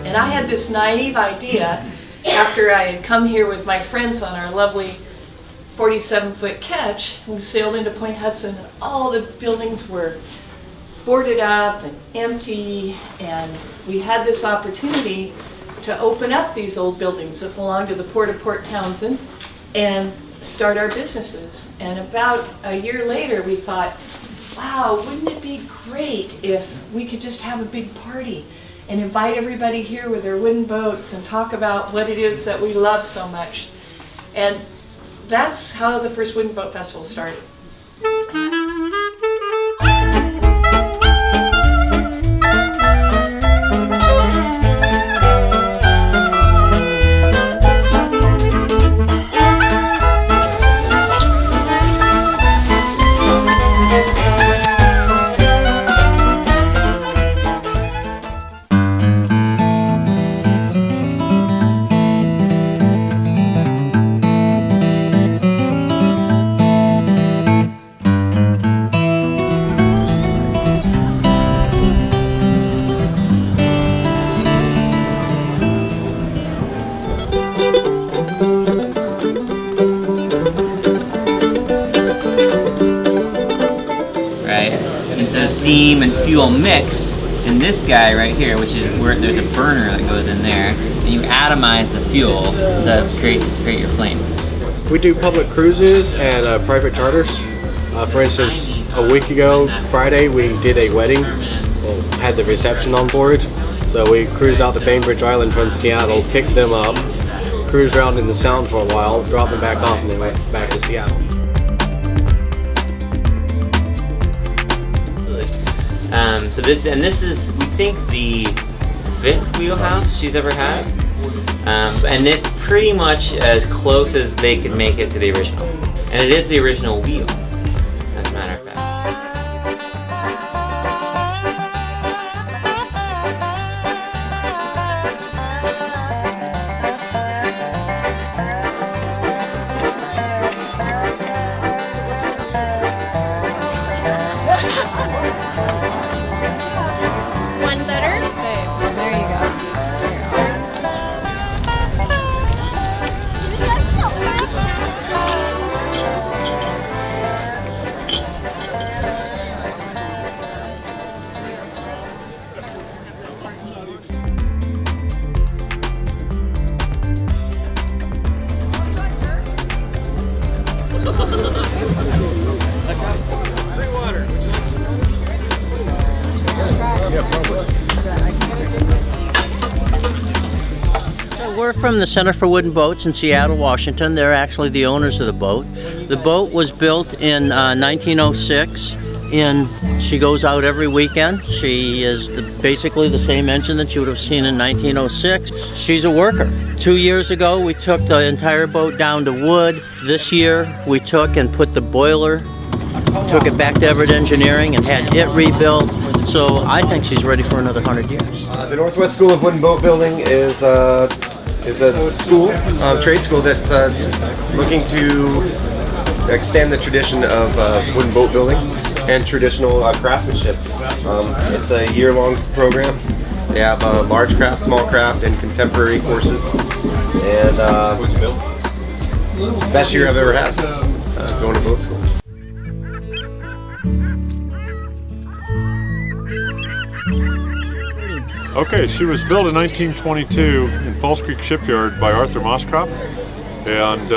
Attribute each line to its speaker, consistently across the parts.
Speaker 1: And I had this naive idea after I had come here with my friends on our lovely 47-foot catch. We sailed into Point Hudson, and all the buildings were boarded up and empty, and we had this opportunity to open up these old buildings that belonged to the Port of Port Townsend and start our businesses. And about a year later, we thought, wow, wouldn't it be great if we could just have a big party and invite everybody here with their wooden boats and talk about what it is that we love so much. And that's how the first Wooden Boat Festival started.
Speaker 2: And so steam and fuel mix in this guy right here, which is where there's a burner that goes in there, and you atomize the fuel to create your flame.
Speaker 3: We do public cruises and private charters. For instance, a week ago, Friday, we did a wedding, had the reception on board. So we cruised out to Bainbridge Island from Seattle, picked them up, cruised around in the Sound for a while, dropped them back off, and then went back to Seattle.
Speaker 2: So this is, we think, the 5th wheelhouse she's ever had, and it's pretty much as close as they could make it to the original, and it is the original wheel, as a matter of fact.
Speaker 4: We're from the Center for Wooden Boats in Seattle, Washington. They're actually the owners of the boat. The boat was built in 1906, and she goes out every weekend. She is basically the same engine that you would have seen in 1906. She's a worker. 2 years ago, we took the entire boat down to wood. This year, we took and put the boiler, took it back to Everett Engineering and had it rebuilt. So I think she's ready for another 100 years.
Speaker 5: The Northwest School of Wooden Boat Building is a school, trade school that's looking to extend the tradition of wooden boat building and traditional craftsmanship. It's a year-long program. They have large craft, small craft, and contemporary courses. And best year I've ever had going to boat school.
Speaker 6: Okay, she was built in 1922 in Falls Creek Shipyard by Arthur Moskop, and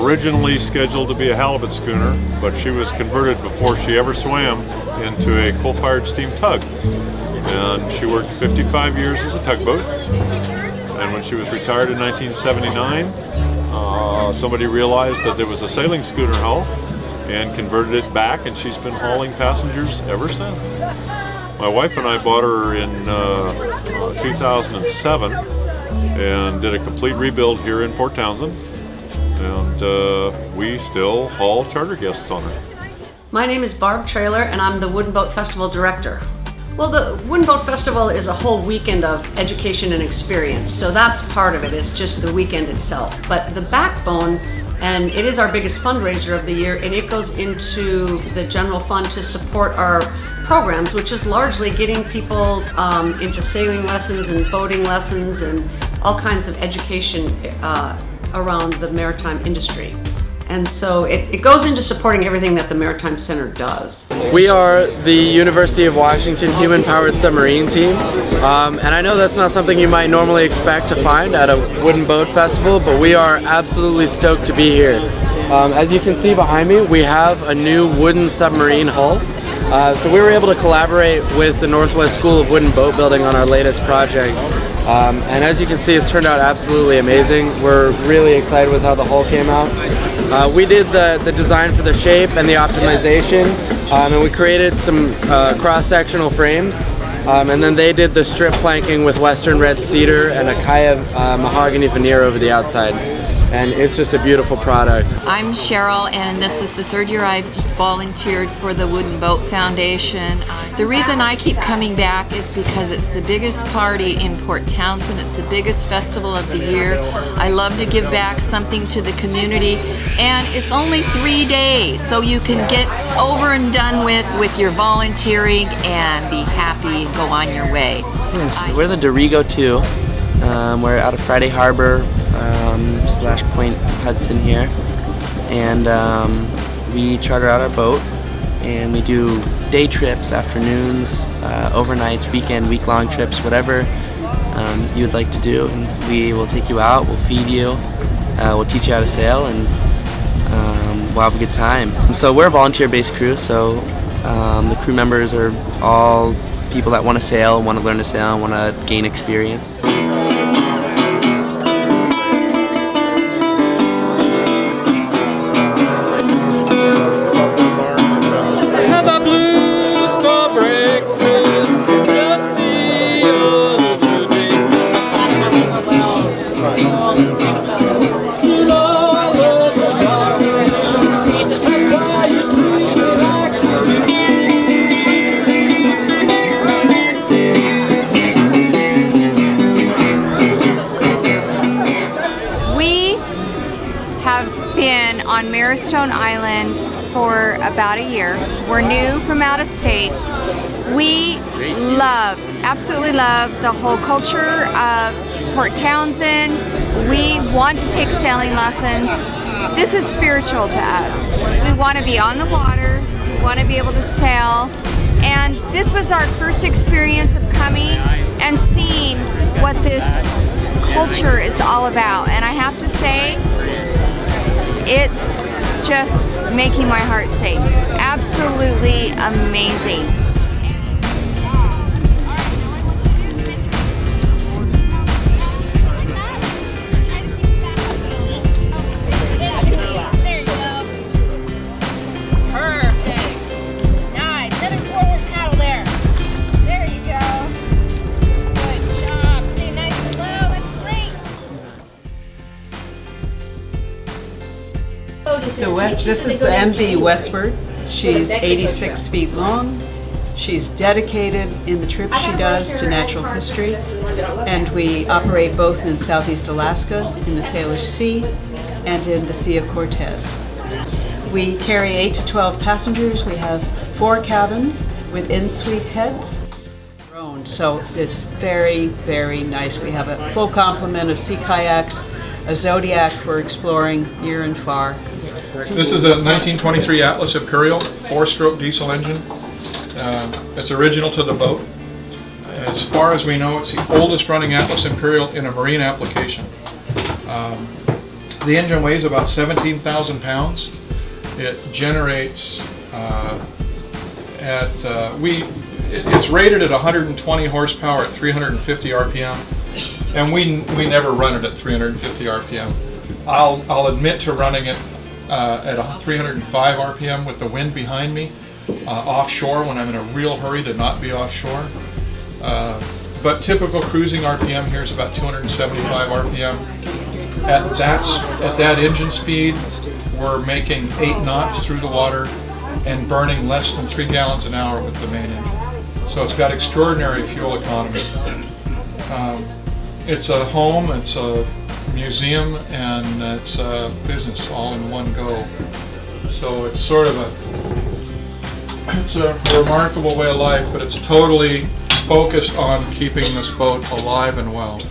Speaker 6: originally scheduled to be a halibut schooner, but she was converted before she ever swam into a coal-fired steam tug. And she worked 55 years as a tugboat, and when she was retired in 1979, somebody realized that there was a sailing schooner hull and converted it back, and she's been hauling passengers ever since. My wife and I bought her in 2007 and did a complete rebuild here in Port Townsend, and we still haul charter guests on her.
Speaker 7: My name is Barb Trailer, and I'm the Wooden Boat Festival Director. Well, the Wooden Boat Festival is a whole weekend of education and experience, so that's part of it, is just the weekend itself. But the backbone And it is our biggest fundraiser of the year, and it goes into the general fund to support our programs, which is largely getting people into sailing lessons and boating lessons and all kinds of education around the maritime industry. And so it goes into supporting everything that the Maritime Center does.
Speaker 8: We are the University of Washington Human Powered Submarine Team. And I know that's not something you might normally expect to find at a wooden boat festival, but we are absolutely stoked to be here. As you can see behind me, we have a new wooden submarine hull. So we were able to collaborate with the Northwest School of Wooden Boat Building on our latest project. And as you can see, it's turned out absolutely amazing. We're really excited with how the hull came out. We did the design for the shape and the optimization, and we created some cross-sectional frames. And then they did the strip planking with Western red cedar and Acacia mahogany veneer over the outside. And it's just a beautiful product.
Speaker 9: I'm Cheryl, and this is the third year I've volunteered for the Wooden Boat Foundation. The reason I keep coming back is because it's the biggest party in Port Townsend. It's the biggest festival of the year. I love to give back something to the community, and it's only 3 days, so you can get over and done with your volunteering and be happy and go on your way.
Speaker 8: We're the Dorigo 2. We're out of Friday Harbor / Point Hudson here, and we charter out our boat and we do day trips, afternoons, overnights, weekend, week-long trips, whatever you would like to do, and we will take you out, we'll feed you, we'll teach you how to sail, and we'll have a good time. So we're a volunteer-based crew, so the crew members are all people that want to sail, want to learn to sail, want to gain experience.
Speaker 10: On Marrowstone Island for about a year. We're new from out of state. We absolutely love the whole culture of Port Townsend. We want to take sailing lessons. This is spiritual to us. We want to be on the water, we want to be able to sail, and this was our first experience of coming and seeing what this culture is all about. And I have to say, it's just making my heart sing. Absolutely amazing.
Speaker 11: There you go. Perfect. Nice. Another forward paddle there. There you go. Good job. Stay nice and low. That's great.
Speaker 12: This is the MV Westward. She's 86 feet long. She's dedicated in the trips she does to natural history, and we operate both in Southeast Alaska, in the Salish Sea, and in the Sea of Cortez. We carry 8 to 12 passengers. We have 4 cabins with in-suite heads. So it's very, very nice. We have a full complement of sea kayaks, a Zodiac for exploring near and far.
Speaker 13: This is a 1923 Atlas Imperial 4-stroke diesel engine. It's original to the boat. As far as we know, it's the oldest running Atlas Imperial in a marine application. The engine weighs about 17,000 pounds. It generates it's rated at 120 horsepower at 350 RPM, and we never run it at 350 RPM. I'll admit to running it at 305 RPM with the wind behind me offshore when I'm in a real hurry to not be offshore. But typical cruising RPM here is about 275 RPM. At that engine speed, we're making 8 knots through the water and burning less than 3 gallons an hour with the main engine. So it's got extraordinary fuel economy. it's a home, it's a museum, and it's a business all in one go. So it's sort of it's a remarkable way of life, but it's totally focused on keeping this boat alive and well.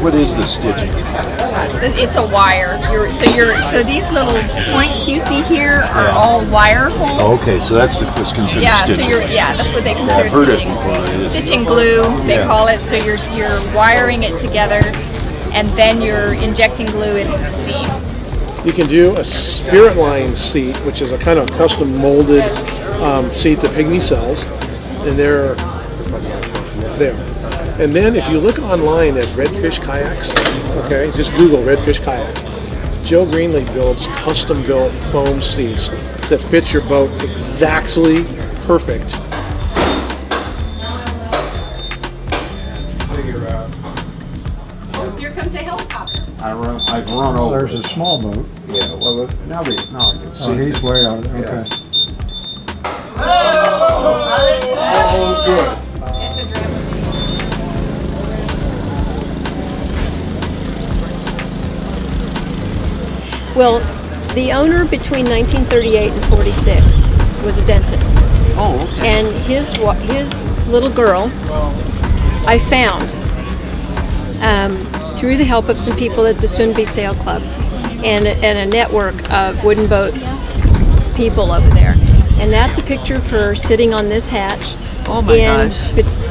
Speaker 14: What is the stitching?
Speaker 11: It's a wire. So these little points you see here are all wire holes.
Speaker 14: Okay, so that's considered
Speaker 11: Yeah,
Speaker 14: stitching.
Speaker 11: so that's what they consider
Speaker 14: I've heard it
Speaker 11: stitching.
Speaker 14: before. It is.
Speaker 11: Stitching glue, they
Speaker 14: Yeah.
Speaker 11: call it. So you're wiring it together, and then you're injecting glue into the seams.
Speaker 15: You can do a spirit line seat, which is a kind of custom molded seat that Pygmy sells, and they're there. And then if you look online at Redfish Kayaks, okay, just Google Redfish Kayaks. Joe Greenlee builds custom-built foam seats that fit your boat exactly perfect.
Speaker 14: Figure out.
Speaker 11: Here comes a helicopter.
Speaker 14: I've run over.
Speaker 16: There's a small boat.
Speaker 14: Yeah, well, now I can see.
Speaker 16: Oh, he's way out there.
Speaker 14: Yeah.
Speaker 16: Okay.
Speaker 14: Oh, good.
Speaker 17: Well, the owner between 1938 and 46 was a dentist.
Speaker 12: Oh, okay.
Speaker 17: And his little girl, I found through the help of some people at the Soonby Sail Club and a network of wooden boat people over there. And that's a picture of her sitting on this hatch in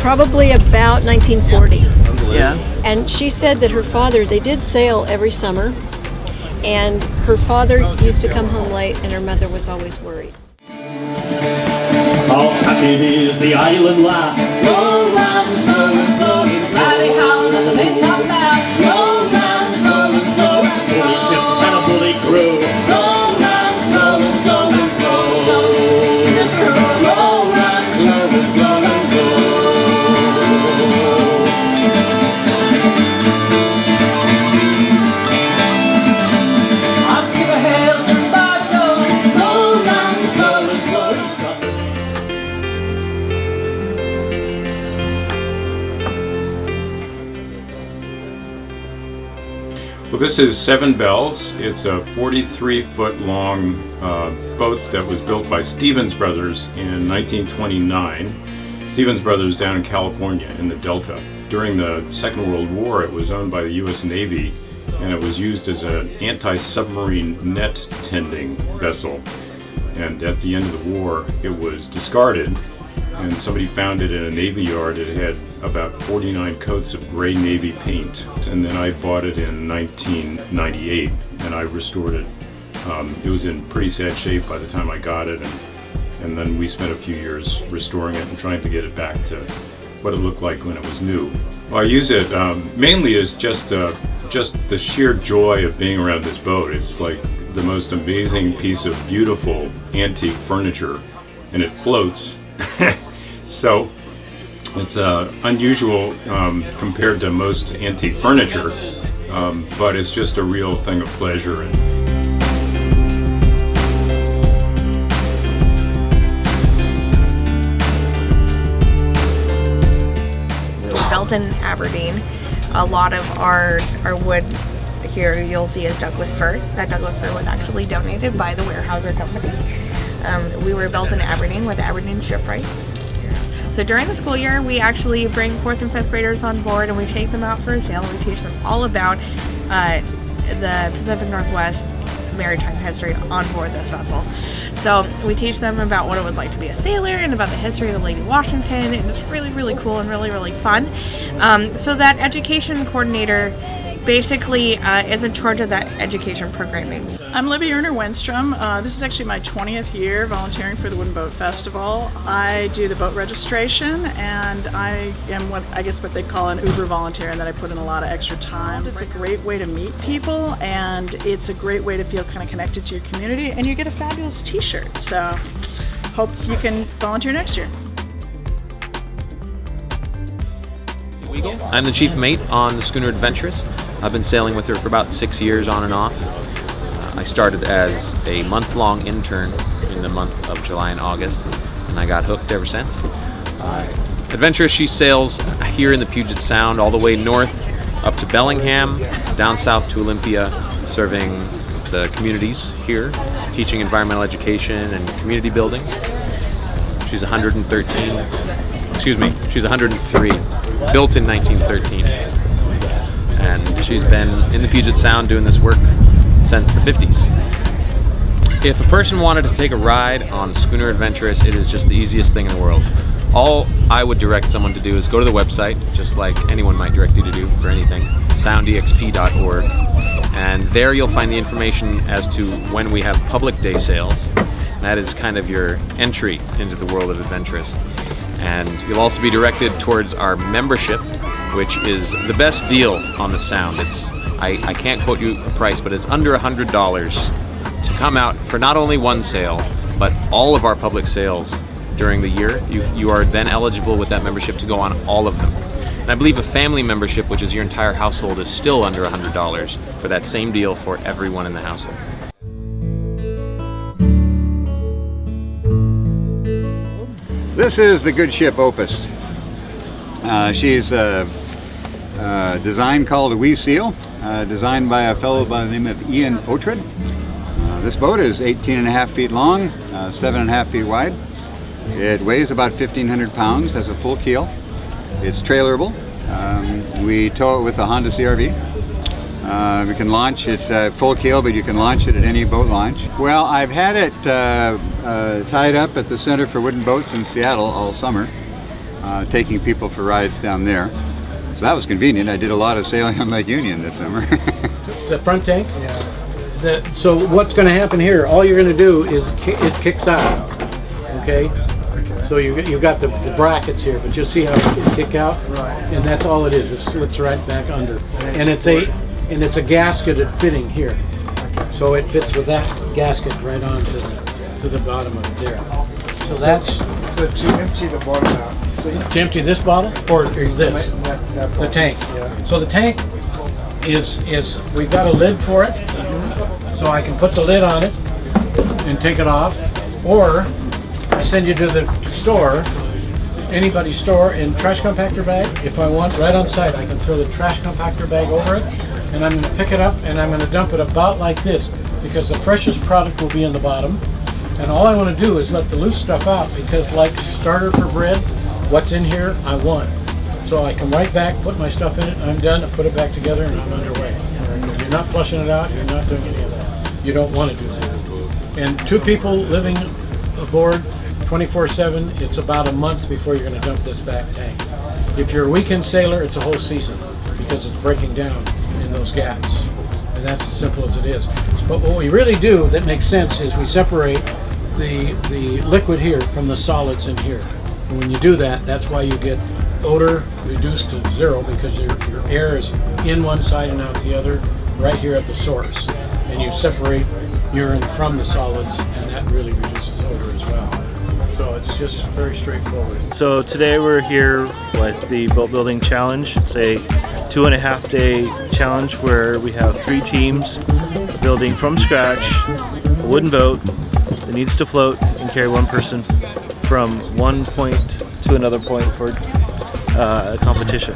Speaker 17: probably about 1940.
Speaker 12: Yeah.
Speaker 17: And she said that her father, they did sail every summer, and her father used to come home late, and her mother was always worried.
Speaker 18: How happy is the island lass. Roll round, slow and slow, riding hard on the big top mast. Roll round, slow and slow, bully ship and a bully crew. Roll round, slow and slow and slow. Roll round, slow and slow and slow. I'll skip a hail, turn back, go. Roll round, slow and slow.
Speaker 19: Well, this is Seven Bells. It's a 43-foot long boat that was built by Stevens Brothers in 1929. Stevens Brothers down in California in the Delta. During the Second World War, it was owned by the U.S. Navy, and it was used as an anti-submarine net tending vessel. And at the end of the war, it was discarded, and somebody found it in a Navy yard. It had about 49 coats of gray Navy paint, and then I bought it in 1998, and I restored it. It was in pretty sad shape by the time I got it, and then we spent a few years restoring it and trying to get it back to what it looked like when it was new. Well, I use it mainly as just the sheer joy of being around this boat. It's like the most amazing piece of beautiful antique furniture, and it floats. So it's unusual compared to most antique furniture, but it's just a real thing of pleasure.
Speaker 20: Built in Aberdeen. A lot of our wood here you'll see is Douglas fir. That Douglas fir was actually donated by the Weyerhaeuser Company. We were built in Aberdeen with Aberdeen shipwrights. So during the school year, we actually bring 4th and 5th graders on board and we take them out for a sail and we teach them all about the Pacific Northwest maritime history on board this vessel. So we teach them about what it was like to be a sailor and about the history of the Lady Washington, and it's really, really cool and really, really fun. So that education coordinator basically is in charge of that education programming.
Speaker 21: I'm Libby Erner-Wenstrom. This is actually my 20th year volunteering for the Wooden Boat Festival. I do the boat registration, and I am what they call an Uber volunteer, and that I put in a lot of extra time. It's a great way to meet people, and it's a great way to feel kind of connected to your community, and you get a fabulous t-shirt. So hope you can volunteer next year.
Speaker 16: I'm the chief mate on the Schooner Adventurous. I've been sailing with her for about 6 years on and off. I started as a month-long intern in the month of July and August, and I got hooked ever since. Adventurous, she sails here in the Puget Sound all the way north up to Bellingham, down south to Olympia, serving the communities here, teaching environmental education and community building. She's 113, excuse me, she's 103, built in 1913. And she's been in the Puget Sound doing this work since the 50s. If a person wanted to take a ride on Schooner Adventurous, it is just the easiest thing in the world. All I would direct someone to do is go to the website, just like anyone might direct you to do for anything, soundexp.org, and there you'll find the information as to when we have public day sales. That is kind of your entry into the world of Adventurous. And you'll also be directed towards our membership, which is the best deal on the Sound. I can't quote you a price, but it's under $100 to come out for not only one sale, but all of our public sales during the year. You are then eligible with that membership to go on all of them. And I believe a family membership, which is your entire household, is still under $100 for that same deal for everyone in the household.
Speaker 22: This is the good ship Opus. She's a design called a Wee Seal, designed by a fellow by the name of Ian Oughtred. This boat is 18.5 feet long, 7.5 feet wide. It weighs about 1,500 pounds, has a full keel. It's trailerable. We tow it with a Honda CR-V. We can launch, it's a full keel, but you can launch it at any boat launch. Well, I've had it tied up at the Center for Wooden Boats in Seattle all summer, taking people for rides down there. So that was convenient. I did a lot of sailing on Lake Union this summer.
Speaker 15: The front tank? Yeah. So what's going to happen here, all you're going to do is it kicks out, okay? So you've got the brackets here, but you'll see how it kick out, right? And that's all it is. It slits right back under, and it's a gasketed fitting here, so it fits with that gasket right on to the bottom of it there. So that's
Speaker 23: so to empty the bottle out. So
Speaker 15: to empty this bottle or this the tank. Yeah. So the tank is we've got a lid for it, so I can put the lid on it and take it off, or I send you to the store, anybody's store, in trash compactor bag. If I want, right on site, I can throw the trash compactor bag over it, and I'm going to pick it up and I'm going to dump it about like this, because the freshest product will be in the bottom. And all I want to do is let the loose stuff out, because like starter for bread, what's in here I want. So I come right back, put my stuff in it, I'm done, I put it back together, and I'm underway. You're not flushing it out, you're not doing any of that. You don't want to do that. And 2 people living aboard 24/7, it's about a month before you're going to dump this back tank. If you're a weekend sailor, it's a whole season, because it's breaking down in those gaps. And that's as simple as it is. But what we really do that makes sense is we separate the liquid here from the solids in here. And when you do that, that's why you get odor reduced to 0, because your air is in one side and out the other, right here at the source. And you separate urine from the solids, and that really reduces odor as well. So it's just very straightforward.
Speaker 24: So today we're here with the Boat Building Challenge. It's a 2.5-day challenge where we have 3 teams building from scratch a wooden boat that needs to float and carry 1 person from one point to another point for a competition.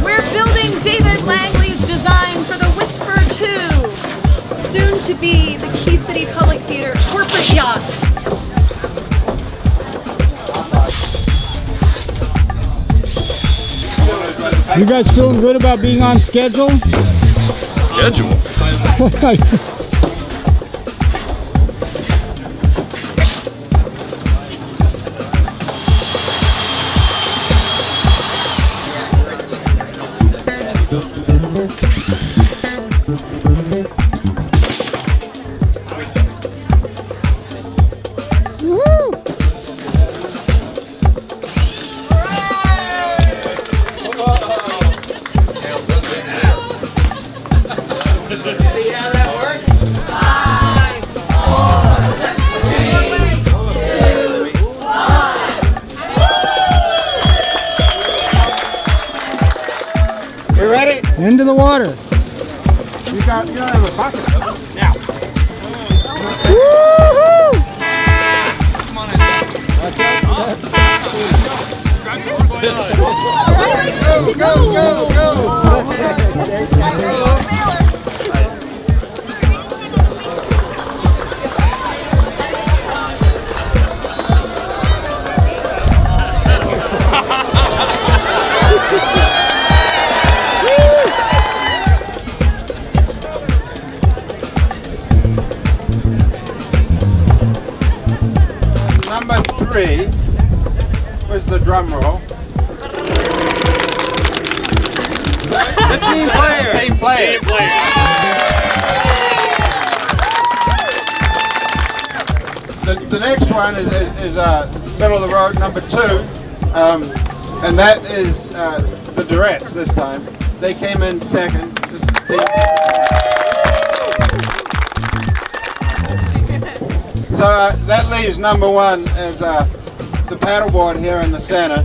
Speaker 11: We're building David Langley's design for the Whisper 2, soon to be the Key City Public Theater corporate yacht.
Speaker 25: You guys feeling good about being on schedule?
Speaker 6: Schedule?
Speaker 25: Woo! in the water.
Speaker 14: You don't have a bucket.
Speaker 25: Now.
Speaker 14: Number 3 was the drum roll.
Speaker 18: The team players.
Speaker 14: Team players. The next one is middle of the road, number 2, and that is the Durettes this time. They came in second. So that leaves number 1 as the paddleboard here in the center.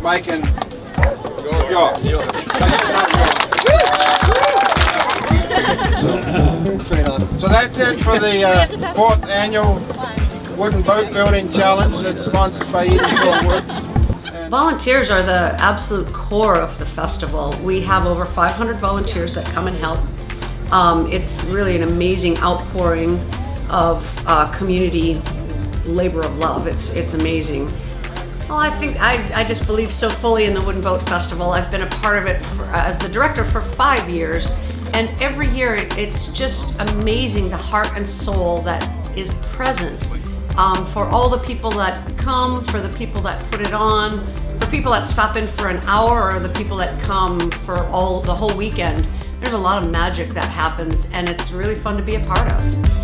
Speaker 14: Mike and Josh. So that's it for the 4th annual Wooden Boat Building Challenge that's sponsored by Eden Woods.
Speaker 7: Volunteers are the absolute core of the festival. We have over 500 volunteers that come and help. It's really an amazing outpouring of community labor of love. It's amazing. Well, I think I just believe so fully in the Wooden Boat Festival. I've been a part of it as the director for 5 years, and every year it's just amazing the heart and soul that is present for all the people that come, for the people that put it on, for people that stop in for an hour, or the people that come for the whole weekend. There's a lot of magic that happens, and it's really fun to be a part of.